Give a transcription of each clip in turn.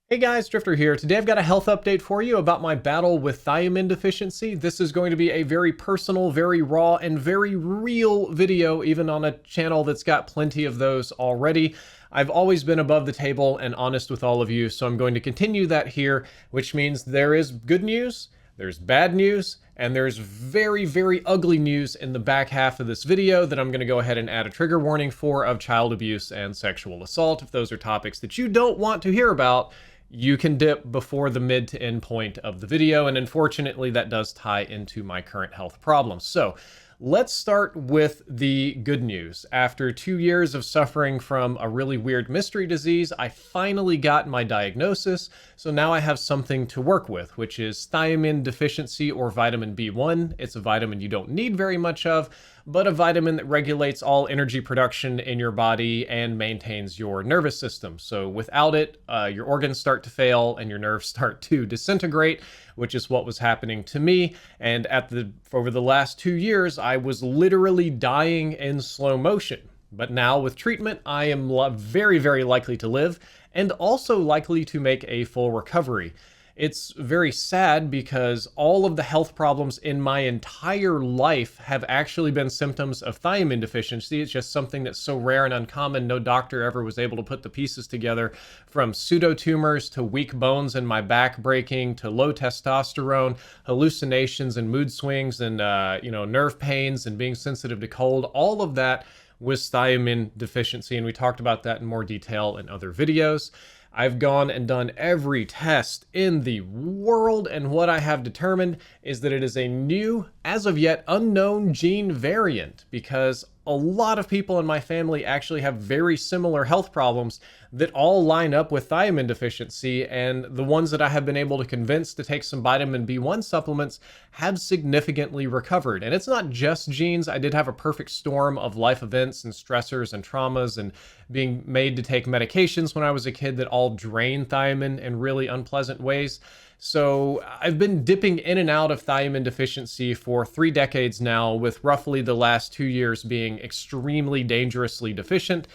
Hey guys, Drifter here. Today I've got a health update for you about my battle with thiamine deficiency. This is going to be a very personal, very raw, and very real video, even on a channel that's got plenty of those already. I've always been above the table and honest with all of you, so I'm going to continue that here, which means there is good news, there's bad news, and there's very, very ugly news in the back half of this video that I'm going to go ahead and add a trigger warning for of child abuse and sexual assault. If those are topics that you don't want to hear about, you can dip before the mid to end point of the video, and unfortunately that does tie into my current health problems. So let's start with the good news. After 2 years of suffering from a really weird mystery disease, I finally got my diagnosis, so now I have something to work with, which is thiamine deficiency, or vitamin B1. It's a vitamin you don't need very much of, but a vitamin that regulates all energy production in your body and maintains your nervous system. So without it, your organs start to fail and your nerves start to disintegrate, which is what was happening to me. And over the last 2 years, I was literally dying in slow motion. But now with treatment, I am very, very likely to live and also likely to make a full recovery. It's very sad because all of the health problems in my entire life have actually been symptoms of thiamine deficiency. It's just something that's so rare and uncommon, no doctor ever was able to put the pieces together, from pseudotumors to weak bones in my back breaking to low testosterone, hallucinations and mood swings and nerve pains and being sensitive to cold. All of that was thiamine deficiency, and we talked about that in more detail in other videos. I've gone and done every test in the world, and what I have determined is that it is a new, as of yet unknown gene variant, because a lot of people in my family actually have very similar health problems that all line up with thiamine deficiency, and the ones that I have been able to convince to take some vitamin B1 supplements have significantly recovered. And it's not just genes. I did have a perfect storm of life events and stressors and traumas and being made to take medications when I was a kid that all drain thiamine in really unpleasant ways. So I've been dipping in and out of thiamine deficiency for 3 decades now, with roughly the last 2 years being extremely dangerously deficient.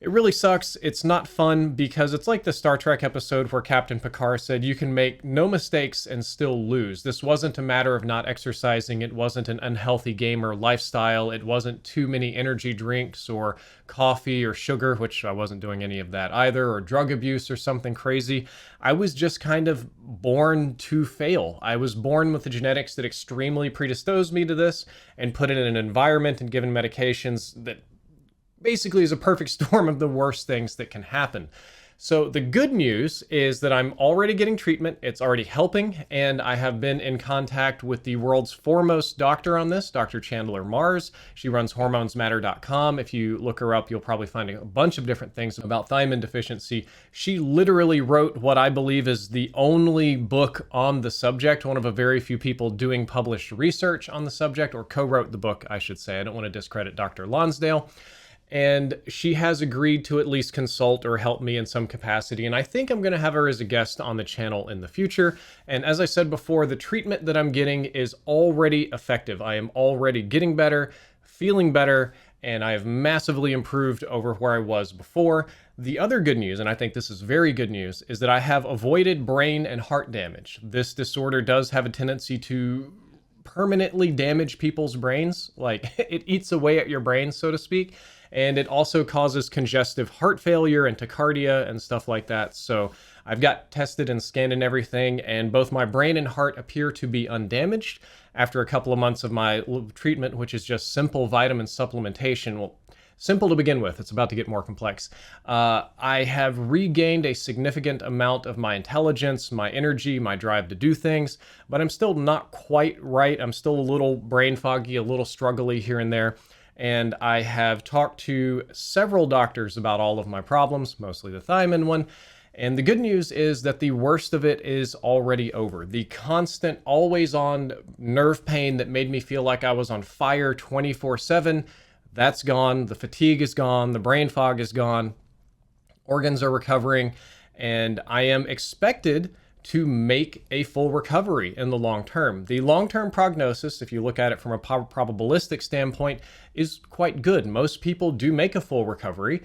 It really sucks. It's not fun because it's like the Star Trek episode where Captain Picard said you can make no mistakes and still lose. This wasn't a matter of not exercising. It wasn't an unhealthy gamer lifestyle. It wasn't too many energy drinks or coffee or sugar, which I wasn't doing any of that either, or drug abuse or something crazy. I was just kind of born to fail. I was born with the genetics that extremely predisposed me to this, and put in an environment and given medications that basically is a perfect storm of the worst things that can happen. So the good news is that I'm already getting treatment. It's already helping, and I have been in contact with the world's foremost doctor on this, Dr. Chandler Mars. She runs hormonesmatter.com. If you look her up, you'll probably find a bunch of different things about thiamine deficiency. She literally wrote what I believe is the only book on the subject, one of a very few people doing published research on the subject, or co-wrote the book, I should say. I don't want to discredit Dr. Lonsdale. And she has agreed to at least consult or help me in some capacity. And I think I'm going to have her as a guest on the channel in the future. And as I said before, the treatment that I'm getting is already effective. I am already getting better, feeling better, and I have massively improved over where I was before. The other good news, and I think this is very good news, is that I have avoided brain and heart damage. This disorder does have a tendency to permanently damage people's brains. Like, it eats away at your brain, so to speak. And it also causes congestive heart failure and tachycardia and stuff like that. So I've got tested and scanned and everything, and both my brain and heart appear to be undamaged after a couple of months of my treatment, which is just simple vitamin supplementation. Well, simple to begin with. It's about to get more complex. I have regained a significant amount of my intelligence, my energy, my drive to do things, but I'm still not quite right. I'm still a little brain foggy, a little struggly here and there. And I have talked to several doctors about all of my problems, mostly the thiamine one. And the good news is that the worst of it is already over. The constant, always on nerve pain that made me feel like I was on fire 24/7, that's gone. The fatigue is gone. The brain fog is gone. Organs are recovering. And I am expected to make a full recovery in the long term. The long-term prognosis, if you look at it from a probabilistic standpoint, is quite good. Most people do make a full recovery.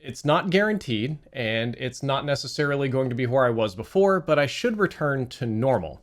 It's not guaranteed, and it's not necessarily going to be where I was before, but I should return to normal.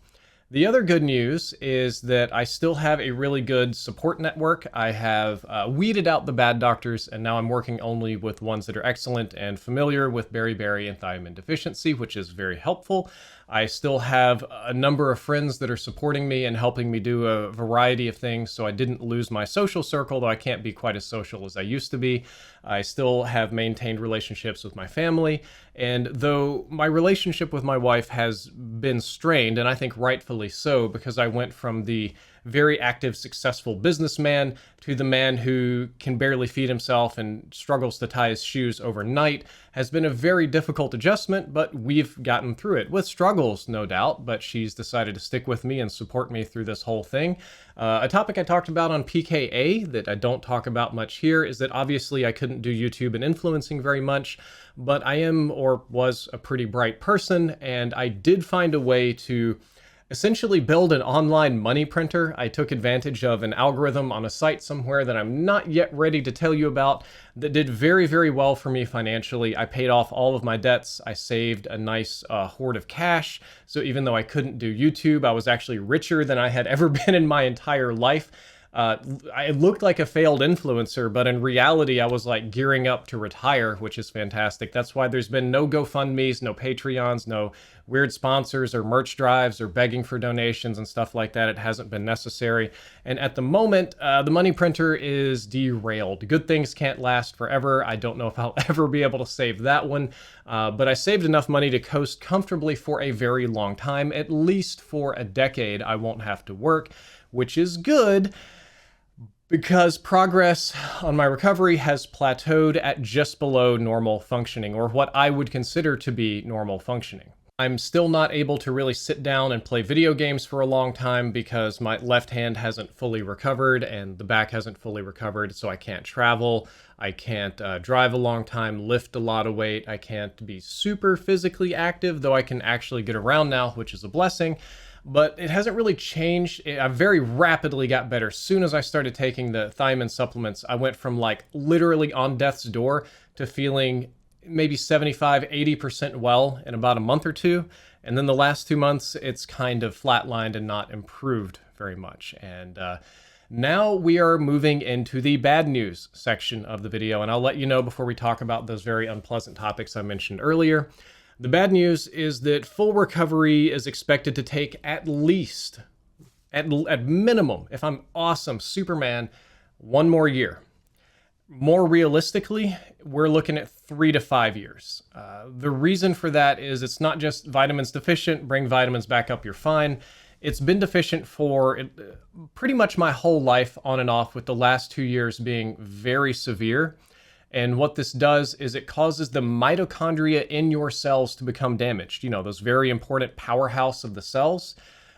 The other good news is that I still have a really good support network. I have weeded out the bad doctors, and now I'm working only with ones that are excellent and familiar with beriberi and thiamine deficiency, which is very helpful. I still have a number of friends that are supporting me and helping me do a variety of things, so I didn't lose my social circle, though I can't be quite as social as I used to be. I still have maintained relationships with my family, and though my relationship with my wife has been strained, and I think rightfully so, because I went from the very active, successful businessman to the man who can barely feed himself and struggles to tie his shoes overnight, has been a very difficult adjustment, but we've gotten through it with struggles, no doubt, but she's decided to stick with me and support me through this whole thing. A topic I talked about on PKA that I don't talk about much here is that obviously I couldn't do YouTube and influencing very much, but I am or was a pretty bright person, and I did find a way to essentially build an online money printer. I took advantage of an algorithm on a site somewhere that I'm not yet ready to tell you about that did very, very well for me financially. I paid off all of my debts. I saved a nice hoard of cash. So even though I couldn't do YouTube, I was actually richer than I had ever been in my entire life. I looked like a failed influencer, but in reality, I was like gearing up to retire, which is fantastic. That's why there's been no GoFundMes, no Patreons, no weird sponsors or merch drives or begging for donations and stuff like that. It hasn't been necessary. And at the moment, the money printer is derailed. Good things can't last forever. I don't know if I'll ever be able to save that one, but I saved enough money to coast comfortably for a very long time. At least for a decade, I won't have to work, which is good, because progress on my recovery has plateaued at just below normal functioning, or what I would consider to be normal functioning. I'm still not able to really sit down and play video games for a long time because my left hand hasn't fully recovered and the back hasn't fully recovered, so I can't travel, I can't drive a long time, lift a lot of weight, I can't be super physically active, though I can actually get around now, which is a blessing. But it hasn't really changed. I very rapidly got better. As soon as I started taking the thiamine supplements, I went from like literally on death's door to feeling maybe 75, 80% well in about a month or two. And then the last 2 months, it's kind of flatlined and not improved very much. And now we are moving into the bad news section of the video. And I'll let you know before we talk about those very unpleasant topics I mentioned earlier. The bad news is that full recovery is expected to take at least, at minimum, if I'm awesome, Superman, 1 more year. More realistically, we're looking at 3 to 5 years. The reason for that is it's not just vitamins deficient, bring vitamins back up, you're fine. It's been deficient for pretty much my whole life on and off, with the last 2 years being very severe. And what this does is it causes the mitochondria in your cells to become damaged. You know, those very important powerhouse of the cells.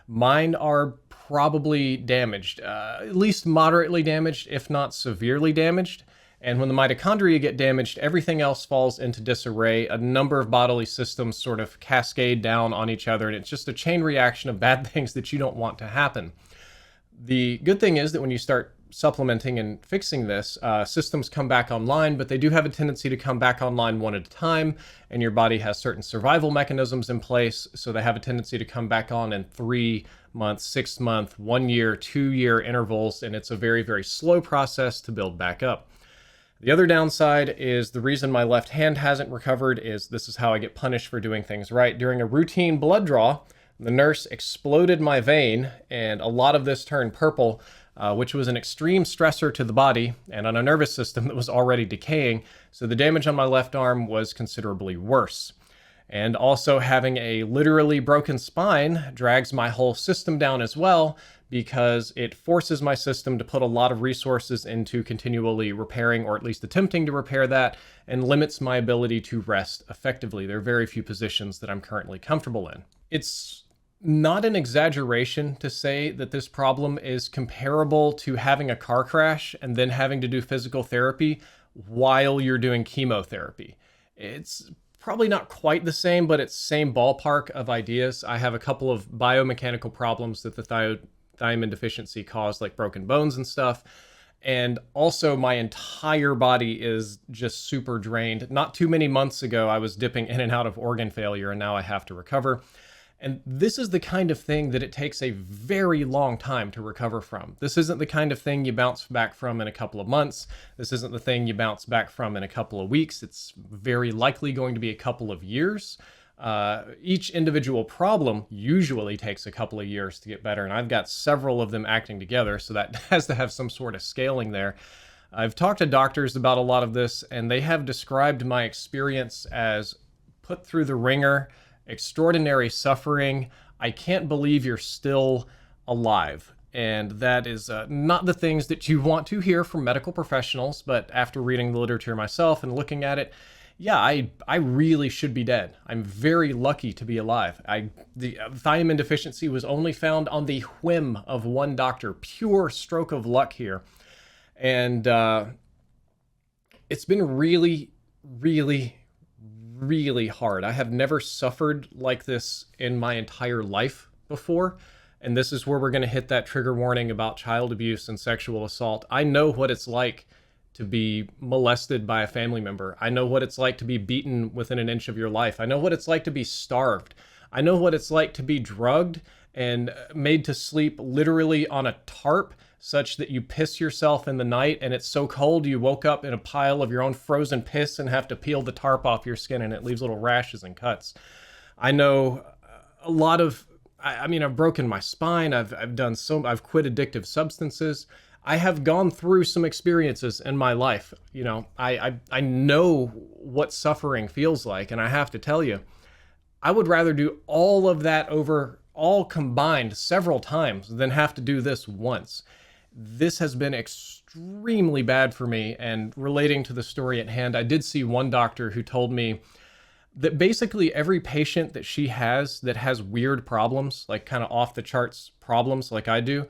Mine are probably damaged, at least moderately damaged, if not severely damaged. And when the mitochondria get damaged, everything else falls into disarray. A number of bodily systems sort of cascade down on each other, and it's just a chain reaction of bad things that you don't want to happen. The good thing is that when you start supplementing and fixing this, systems come back online, but they do have a tendency to come back online one at a time, and your body has certain survival mechanisms in place, so they have a tendency to come back on in 3 months, 6 month, 1 year, 2 year intervals, and it's a very, very slow process to build back up. The other downside is the reason my left hand hasn't recovered is this is how I get punished for doing things right. During a routine blood draw, the nurse exploded my vein, and a lot of this turned purple, which was an extreme stressor to the body and on a nervous system that was already decaying. So the damage on my left arm was considerably worse. And also having a literally broken spine drags my whole system down as well, because it forces my system to put a lot of resources into continually repairing, or at least attempting to repair that, and limits my ability to rest effectively. There are very few positions that I'm currently comfortable in. It's not an exaggeration to say that this problem is comparable to having a car crash and then having to do physical therapy while you're doing chemotherapy. It's probably not quite the same, but it's same ballpark of ideas. I have a couple of biomechanical problems that the thiamine deficiency caused, like broken bones and stuff. And also my entire body is just super drained. Not too many months ago, I was dipping in and out of organ failure, and now I have to recover. And this is the kind of thing that it takes a very long time to recover from. This isn't the kind of thing you bounce back from in a couple of months. This isn't the thing you bounce back from in a couple of weeks. It's very likely going to be a couple of years. Each individual problem usually takes a couple of years to get better, and I've got several of them acting together, so that has to have some sort of scaling there. I've talked to doctors about a lot of this, and they have described my experience as put through the ringer, extraordinary suffering. I can't believe you're still alive. And that is not the things that you want to hear from medical professionals, but after reading the literature myself and looking at it, yeah, I really should be dead. I'm very lucky to be alive. The thiamine deficiency was only found on the whim of one doctor. Pure stroke of luck here. And it's been really, really, really hard. I have never suffered like this in my entire life before. And this is where we're going to hit that trigger warning about child abuse and sexual assault. I know what it's like to be molested by a family member. I know what it's like to be beaten within an inch of your life. I know what it's like to be starved. I know what it's like to be drugged and made to sleep literally on a tarp such that you piss yourself in the night and it's so cold you woke up in a pile of your own frozen piss and have to peel the tarp off your skin and it leaves little rashes and cuts. I know a lot of, I mean, I've broken my spine. I've quit addictive substances. I have gone through some experiences in my life. You know, I know what suffering feels like, and I have to tell you, I would rather do all of that over, all combined several times, than have to do this once. This has been extremely bad for me, and relating to the story at hand, I did see one doctor who told me that basically every patient that she has that has weird problems, like kind of off the charts problems like I do,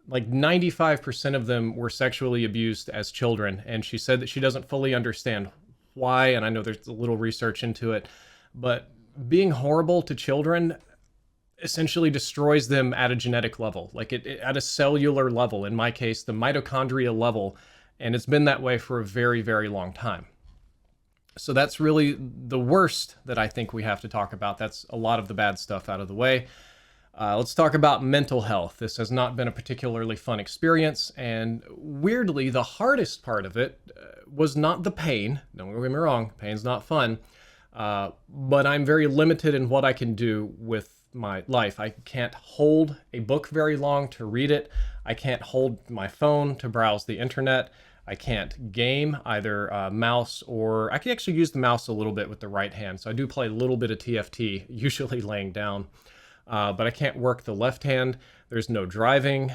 like 95% of them were sexually abused as children. And she said that she doesn't fully understand why. And I know there's a little research into it, but being horrible to children essentially destroys them at a genetic level, like at a cellular level, in my case, the mitochondria level. And it's been that way for a very, very long time. So that's really the worst that I think we have to talk about. That's a lot of the bad stuff out of the way. Let's talk about mental health. This has not been a particularly fun experience, and weirdly, the hardest part of it was not the pain. Don't get me wrong, pain's not fun, but I'm very limited in what I can do with my life. I can't hold a book very long to read it. I can't hold my phone to browse the internet. I can't game either mouse or I can actually use the mouse a little bit with the right hand. So I do play a little bit of TFT, usually laying down. But I can't work the left hand. There's no driving,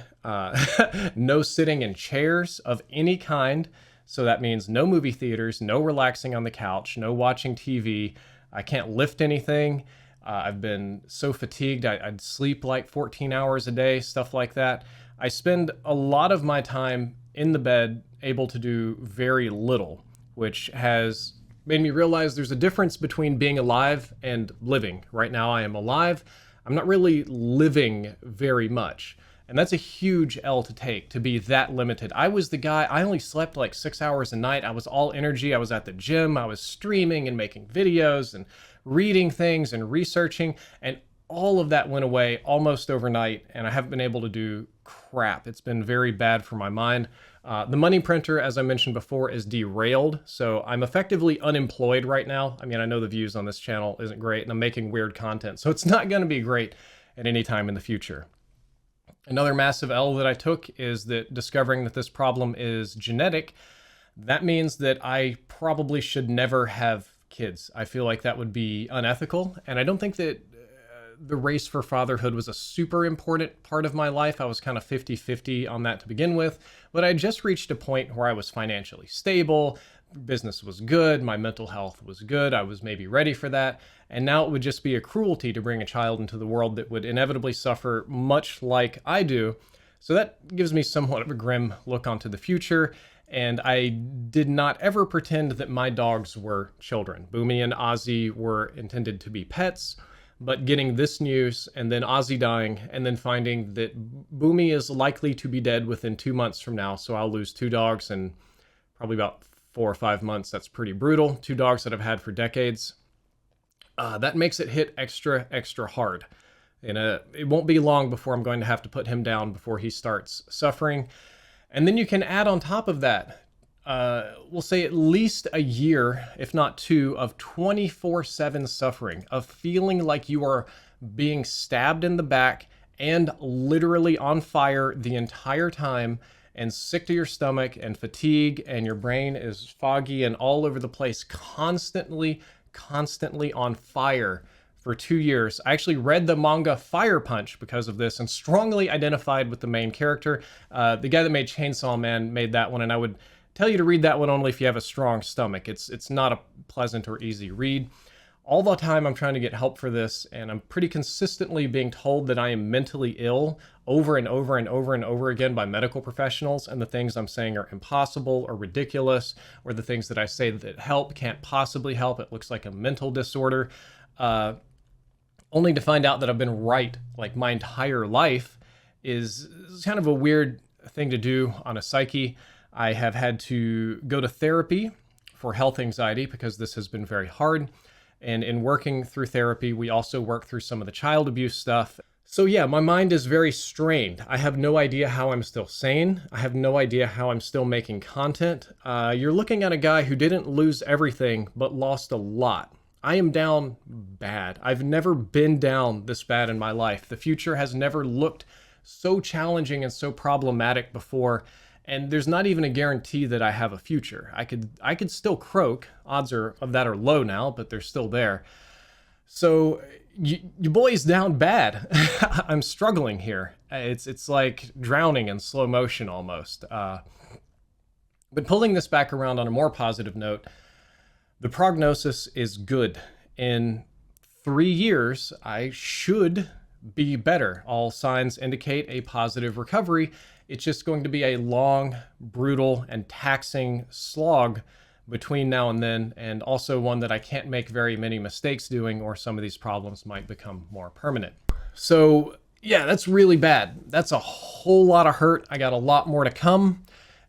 no sitting in chairs of any kind. So that means no movie theaters, no relaxing on the couch, no watching TV. I can't lift anything. I've been so fatigued. I'd sleep like 14 hours a day, stuff like that. I spend a lot of my time in the bed, able to do very little, which has made me realize there's a difference between being alive and living. Right now I am alive. I'm not really living very much. And that's a huge L to take, to be that limited. I was the guy, I only slept like 6 hours a night. I was all energy. I was at the gym. I was streaming and making videos and reading things and researching. And all of that went away almost overnight. And I haven't been able to do crap. It's been very bad for my mind. The money printer, as I mentioned before, is derailed. So I'm effectively unemployed right now. I mean, I know the views on this channel isn't great and I'm making weird content, so it's not going to be great at any time in the future. Another massive L that I took is that discovering that this problem is genetic. That means that I probably should never have kids. I feel like that would be unethical. And I don't think that the race for fatherhood was a super important part of my life. I was kind of 50-50 on that to begin with, but I just reached a point where I was financially stable, business was good, my mental health was good, I was maybe ready for that, and now it would just be a cruelty to bring a child into the world that would inevitably suffer much like I do. So that gives me somewhat of a grim look onto the future. And I did not ever pretend that my dogs were children. Boomy and Ozzy were intended to be pets. But getting this news and then Ozzy dying and then finding that Boomy is likely to be dead within 2 months from now. So I'll lose 2 dogs in probably about 4 or 5 months. That's pretty brutal. 2 dogs that I've had for decades. That makes it hit extra, extra hard. And it won't be long before I'm going to have to put him down before he starts suffering. And then you can add on top of that, we'll say at least a year, if not 2, of 24/7 suffering, of feeling like you are being stabbed in the back and literally on fire the entire time, and sick to your stomach and fatigue, and your brain is foggy and all over the place, constantly on fire for 2 years. I actually read the manga Fire Punch because of this and strongly identified with the main character. The guy that made Chainsaw Man made that one, and I would tell you to read that one only if you have a strong stomach. It's not a pleasant or easy read. All the time I'm trying to get help for this, and I'm pretty consistently being told that I am mentally ill over and over and over and over again by medical professionals, and the things I'm saying are impossible or ridiculous, or the things that I say that help can't possibly help. It looks like a mental disorder. Only to find out that I've been right like my entire life is kind of a weird thing to do on a psyche. I have had to go to therapy for health anxiety because this has been very hard. And in working through therapy, we also work through some of the child abuse stuff. So yeah, my mind is very strained. I have no idea how I'm still sane. I have no idea how I'm still making content. You're looking at a guy who didn't lose everything, but lost a lot. I am down bad. I've never been down this bad in my life. The future has never looked so challenging and so problematic before. And there's not even a guarantee that I have a future. I could still croak. Odds of that are low now, but they're still there. So your boy's down bad. I'm struggling here. It's like drowning in slow motion almost. But pulling this back around on a more positive note, the prognosis is good. In 3 years, I should be better. All signs indicate a positive recovery. It's just going to be a long, brutal, and taxing slog between now and then, and also one that I can't make very many mistakes doing, or some of these problems might become more permanent. So yeah, that's really bad. That's a whole lot of hurt. I got a lot more to come,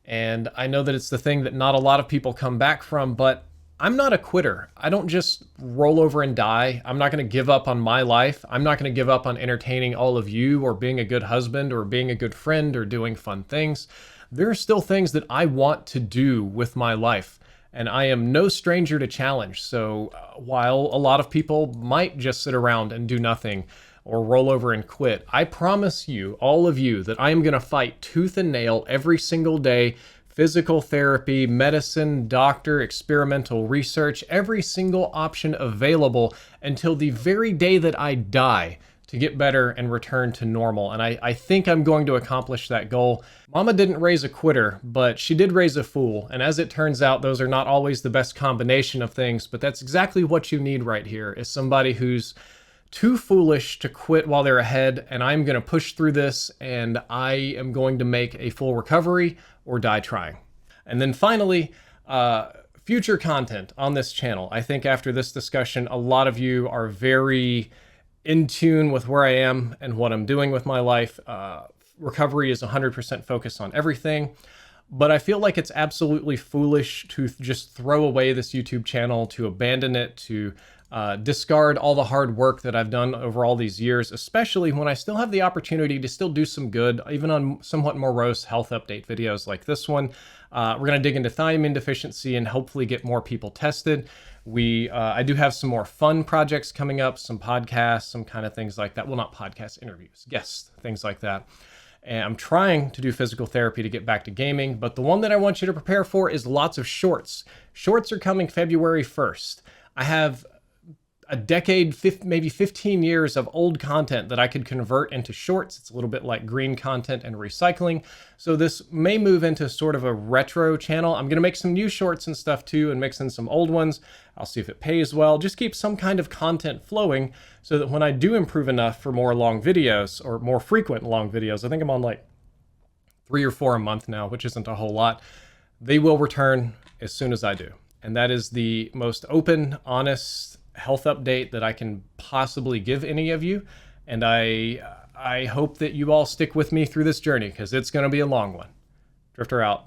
and I know that it's the thing that not a lot of people come back from, but I'm not a quitter. I don't just roll over and die. I'm not going to give up on my life. I'm not going to give up on entertaining all of you, or being a good husband, or being a good friend, or doing fun things. There are still things that I want to do with my life, and I am no stranger to challenge. So while a lot of people might just sit around and do nothing or roll over and quit, I promise you, all of you, that I am going to fight tooth and nail every single day. Physical therapy, medicine, doctor, experimental research, every single option available until the very day that I die to get better and return to normal. And I think I'm going to accomplish that goal. Mama didn't raise a quitter, but she did raise a fool. And as it turns out, those are not always the best combination of things, but that's exactly what you need right here, is somebody who's too foolish to quit while they're ahead, and I'm going to push through this, and I am going to make a full recovery or die trying. And then finally, future content on this channel. I think after this discussion, a lot of you are very in tune with where I am and what I'm doing with my life. Recovery is 100% focused on everything, but I feel like it's absolutely foolish to just throw away this YouTube channel, to abandon it, to discard all the hard work that I've done over all these years, especially when I still have the opportunity to still do some good, even on somewhat morose health update videos like this one. We're going to dig into thiamine deficiency and hopefully get more people tested. I do have some more fun projects coming up, some podcasts, some kind of things like that. Well, not podcasts, interviews, guests, things like that. And I'm trying to do physical therapy to get back to gaming, but the one that I want you to prepare for is lots of shorts. Shorts are coming February 1st. I have a decade, maybe 15 years of old content that I could convert into shorts. It's a little bit like green content and recycling. So this may move into sort of a retro channel. I'm going to make some new shorts and stuff too, and mix in some old ones. I'll see if it pays well. Just keep some kind of content flowing so that when I do improve enough for more long videos, or more frequent long videos, I think I'm on like 3 or 4 a month now, which isn't a whole lot, they will return as soon as I do. And that is the most open, honest, health update that I can possibly give any of you. And I hope that you all stick with me through this journey, because it's going to be a long one. Drifter out.